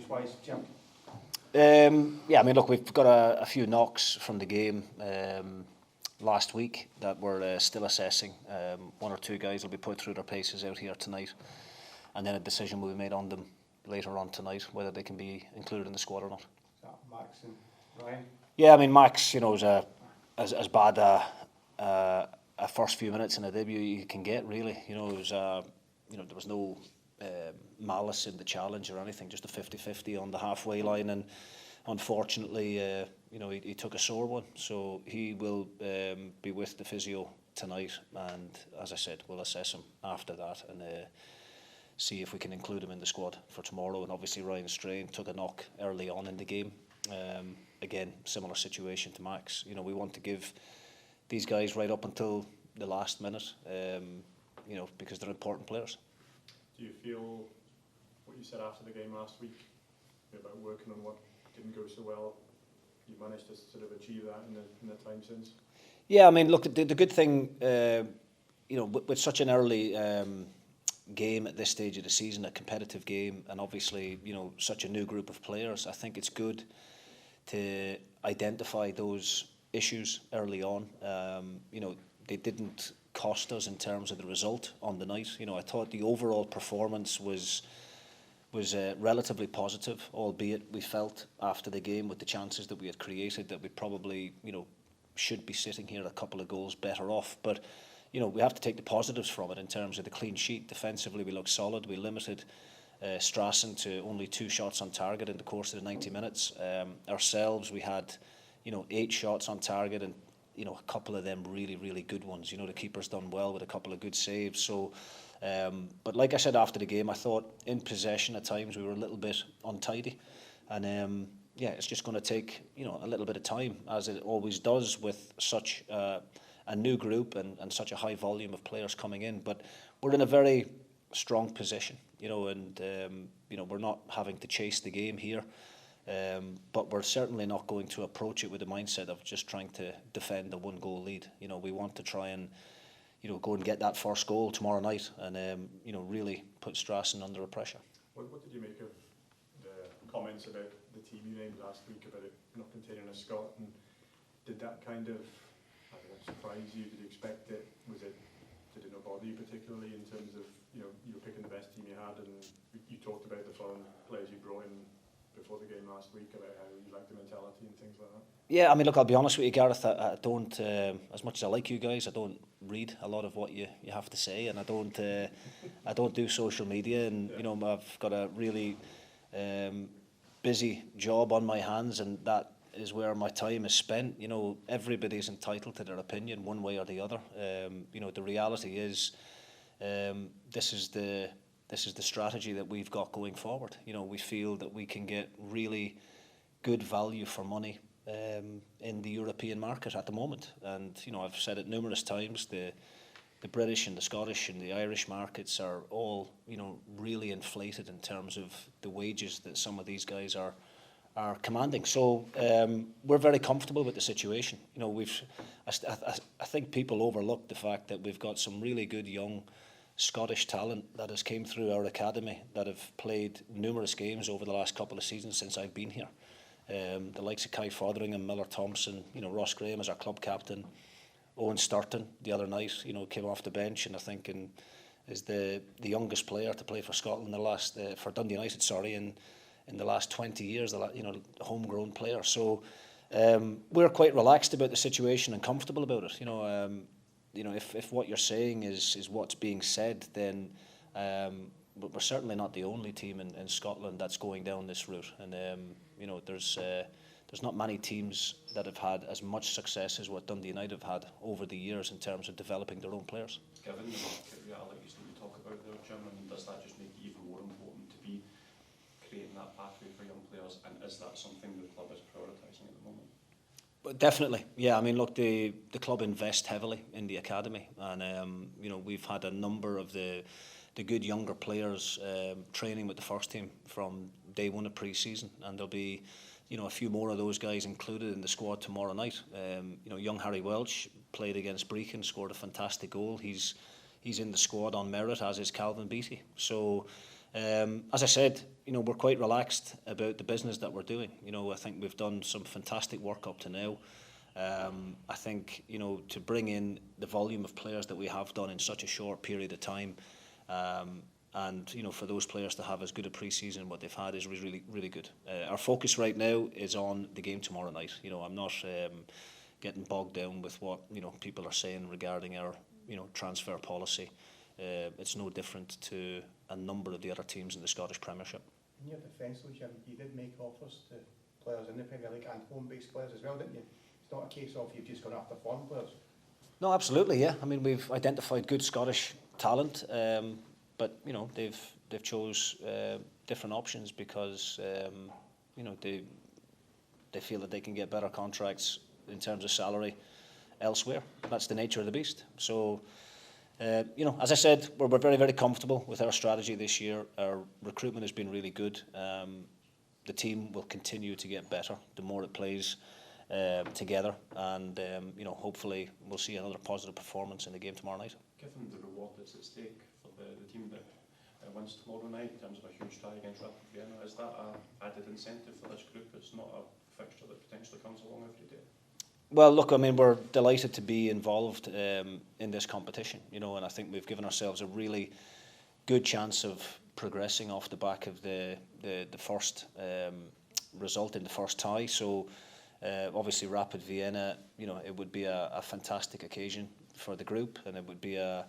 fitness-wise, Jim? Yeah, I mean, look, we've got a few knocks from the game last week that we're still assessing. One or two guys will be put through their paces out here tonight, and then a decision will be made on them later on tonight, whether they can be included in the squad or not. Max and Ryan? Yeah, I mean, Max, was as bad a first few minutes in a debut you can get, really. It was, there was no malice in the challenge or anything, just a 50-50 on the halfway line, and unfortunately, he took a sore one, so he will be with the physio tonight, and as I said, we'll assess him after that and see if we can include him in the squad for tomorrow. And obviously Ryan Strain took a knock early on in the game. Again, similar situation to Max. We want to give these guys right up until the last minute, because they're important players. Do you feel what you said after the game last week about working on what didn't go so well, you managed to sort of achieve that in the time since? Yeah, I mean, look, the good thing, with such an early game at this stage of the season, a competitive game, and obviously, such a new group of players, I think it's good to identify those issues early on. They didn't cost us in terms of the result on the night. I thought the overall performance was relatively positive, albeit we felt after the game with the chances that we had created that we probably, should be sitting here a couple of goals better off. But, we have to take the positives from it in terms of the clean sheet. Defensively, we looked solid. We limited Strassen to only 2 shots on target in the course of the 90 minutes. Ourselves, we had, 8 shots on target, and a couple of them really, really good ones. The keeper's done well with a couple of good saves. So, but like I said after the game, I thought in possession at times we were a little bit untidy, and it's just going to take a little bit of time, as it always does with such a new group and such a high volume of players coming in. But we're in a very strong position, and we're not having to chase the game here. But we're certainly not going to approach it with the mindset of just trying to defend a 1-goal lead. We want to try and go and get that first goal tomorrow night, and really put Strassen under a pressure. What did you make of the comments about the team you named last week about it not containing a Scot? And did that kind of, surprise you? Did you expect it? Did it not bother you particularly in terms of you were picking the best team you had, and you talked about the foreign players you brought in before the game last week, about how you like the mentality and things like that? Yeah, I mean, look, I'll be honest with you, Gareth. I don't, as much as I like you guys, I don't read a lot of what you have to say, and I don't do social media, and I've got a really busy job on my hands, and that is where my time is spent. Everybody's entitled to their opinion one way or the other. The reality is, this is the strategy that we've got going forward. We feel that we can get really good value for money in the European market at the moment. And, I've said it numerous times, the British and the Scottish and the Irish markets are all, really inflated in terms of the wages that some of these guys are commanding. So we're very comfortable with the situation. I think people overlook the fact that we've got some really good young Scottish talent that has came through our academy that have played numerous games over the last couple of seasons since I've been here. The likes of Kai Fotheringham, Miller Thompson, Ross Graham as our club captain, Owen Sturton the other night, came off the bench, and I think is the youngest player to play for Scotland for Dundee United, in the last 20 years, homegrown player. So we're quite relaxed about the situation and comfortable about it. If what you're saying is what's being said, then but we're certainly not the only team in Scotland that's going down this route. And there's not many teams that have had as much success as what Dundee United have had over the years in terms of developing their own players. Given the market realities that you talk about there, Jim, does that just make it even more important to be creating that pathway for young players, and is that something the club is prioritising at the moment? But definitely, yeah. I mean, look, the club invest heavily in the academy, and we've had a number of the good younger players training with the first team from day one of pre-season, and there'll be a few more of those guys included in the squad tomorrow night. Young Harry Welch played against Brechin, scored a fantastic goal. He's in the squad on merit, as is Calvin Beattie. So As I said, we're quite relaxed about the business that we're doing. I think we've done some fantastic work up to now. I think, to bring in the volume of players that we have done in such a short period of time, and for those players to have as good a pre-season what they've had is really, really good. Our focus right now is on the game tomorrow night. I'm not getting bogged down with what people are saying regarding our transfer policy. It's no different to a number of the other teams in the Scottish Premiership. In your defence, Jim, you did make offers to players in the Premier League and home-based players as well, didn't you? It's not a case of you've just gone after foreign players. No, absolutely, yeah. I mean, we've identified good Scottish talent, but they've chose different options because they feel that they can get better contracts in terms of salary elsewhere. That's the nature of the beast. So, as I said, we're very, very comfortable with our strategy this year. Our recruitment has been really good. The team will continue to get better the more it plays together, and hopefully we'll see another positive performance in the game tomorrow night. Given the reward that's at stake for the team that wins tomorrow night in terms of a huge tie against Rapid Vienna, is that an added incentive for this group? It's not a fixture that potentially comes along every day. Well, look, I mean, we're delighted to be involved in this competition, and I think we've given ourselves a really good chance of progressing off the back of the first result in the first tie. So, obviously, Rapid Vienna, it would be a fantastic occasion for the group, and it would be a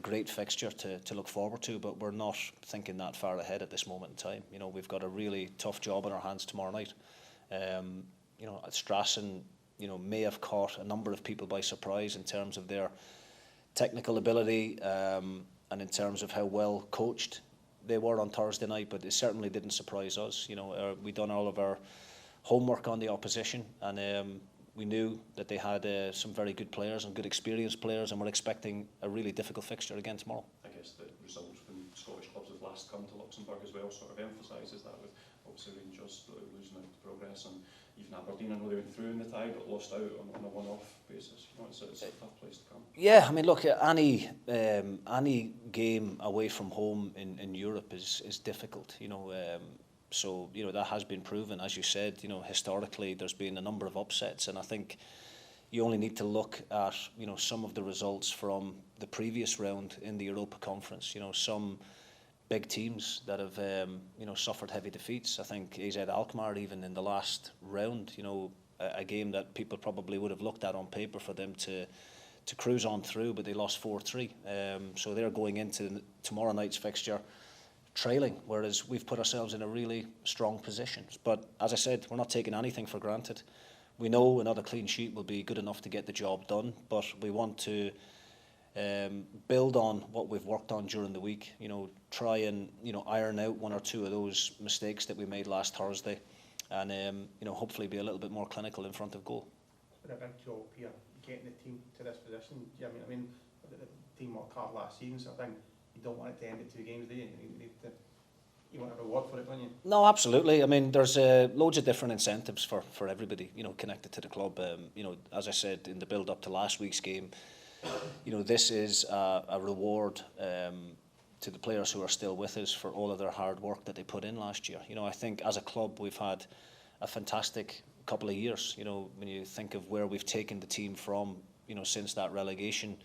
great fixture to look forward to. But we're not thinking that far ahead at this moment in time. We've got a really tough job on our hands tomorrow night. Strassen, may have caught a number of people by surprise in terms of their technical ability and in terms of how well coached they were on Thursday night, but it certainly didn't surprise us. We done all of our homework on the opposition, and we knew that they had some very good players and good experienced players, and we're expecting a really difficult fixture again tomorrow. I guess the results when Scottish clubs have last come to Luxembourg as well sort of emphasises that, with obviously Rangers losing out to progress, and even Aberdeen, I know they went through in the tie but lost out on a one-off basis. It's a tough place to come. Yeah, I mean, look, any game away from home in Europe is difficult. So that has been proven, as you said. Historically, there's been a number of upsets, and I think you only need to look at some of the results from the previous round in the Europa Conference. Some big teams that have suffered heavy defeats. I think AZ Alkmaar, even in the last round, a game that people probably would have looked at on paper for them to cruise on through, but they lost 4-3. So they're going into tomorrow night's fixture trailing, whereas we've put ourselves in a really strong position. But as I said, we're not taking anything for granted. We know another clean sheet will be good enough to get the job done, but we want to build on what we've worked on during the week. Try and iron out one or two of those mistakes that we made last Thursday, and hopefully be a little bit more clinical in front of goal. It's been a big job here getting the team to this position. I mean, the team worked hard last season, so I think you don't want it to end at 2 games, do you? You want a reward for it, don't you? No, absolutely. I mean, there's loads of different incentives for everybody, connected to the club. As I said in the build-up to last week's game, this is a reward to the players who are still with us for all of their hard work that they put in last year. I think as a club we've had a fantastic couple of years. When you think of where we've taken the team from, since that relegation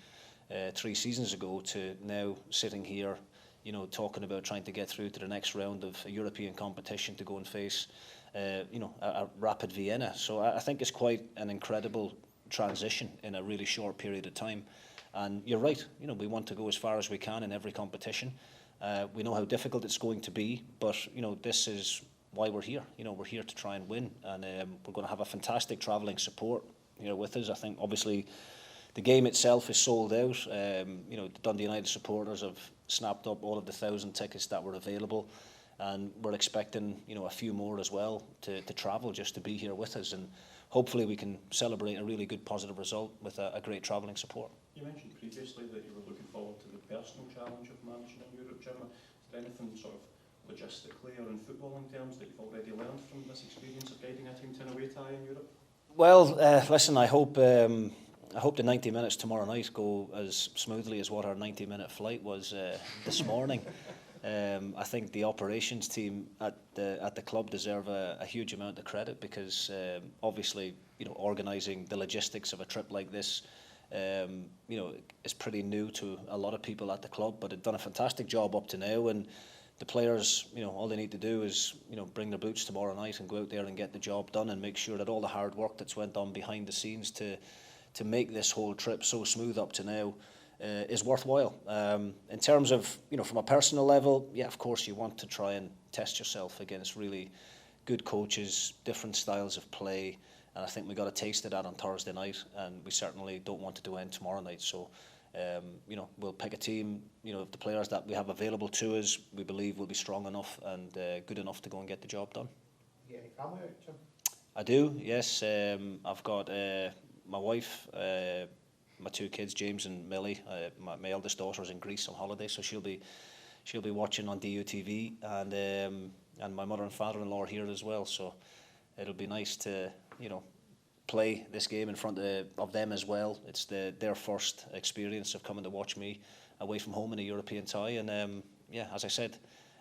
3 seasons ago to now sitting here, talking about trying to get through to the next round of a European competition to go and face, a Rapid Vienna. So I think it's quite an incredible transition in a really short period of time. And you're right, we want to go as far as we can in every competition. We know how difficult it's going to be, but this is why we're here. We're here to try and win, and we're going to have a fantastic travelling support with us. I think obviously the game itself is sold out. The Dundee United supporters have snapped up all of the 1,000 tickets that were available, and we're expecting a few more as well to travel just to be here with us, and hopefully we can celebrate a really good positive result with a great travelling support. You mentioned previously that you were looking forward to the personal challenge of managing in Europe, Jim. Is there anything sort of logistically or in footballing terms that you've already learned from this experience of guiding a team to an away tie in Europe? Well, listen, I hope the 90 minutes tomorrow night go as smoothly as what our 90-minute flight was this morning. I think the operations team at the club deserve a huge amount of credit, because obviously, you know, organising the logistics of a trip like this, you know, is pretty new to a lot of people at the club, but they've done a fantastic job up to now. And the players, you know, all they need to do is, you know, bring their boots tomorrow night and go out there and get the job done, and make sure that all the hard work that's went on behind the scenes to make this whole trip so smooth up to now is worthwhile. In terms of, you know, from a personal level, yeah, of course you want to try and test yourself against really good coaches, different styles of play, and I think we got a taste of that on Thursday night, and we certainly don't want it to end tomorrow night. So, you know, we'll pick a team, you know, of the players that we have available to us, we believe will be strong enough and good enough to go and get the job done. You get any family out, Jim? I do, yes. I've got my wife, my two kids, James and Millie. My eldest daughter's in Greece on holiday, so she'll be watching on DUTV, and my mother and father-in-law are here as well. So it'll be nice to, you know, play this game in front of them as well. It's their first experience of coming to watch me away from home in a European tie, and yeah, as I said,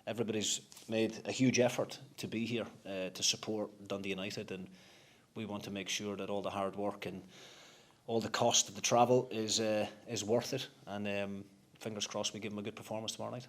everybody's made a huge effort to be here to support Dundee United, and we want to make sure that all the hard work and all the cost of the travel is worth it, and fingers crossed we give them a good performance tomorrow night.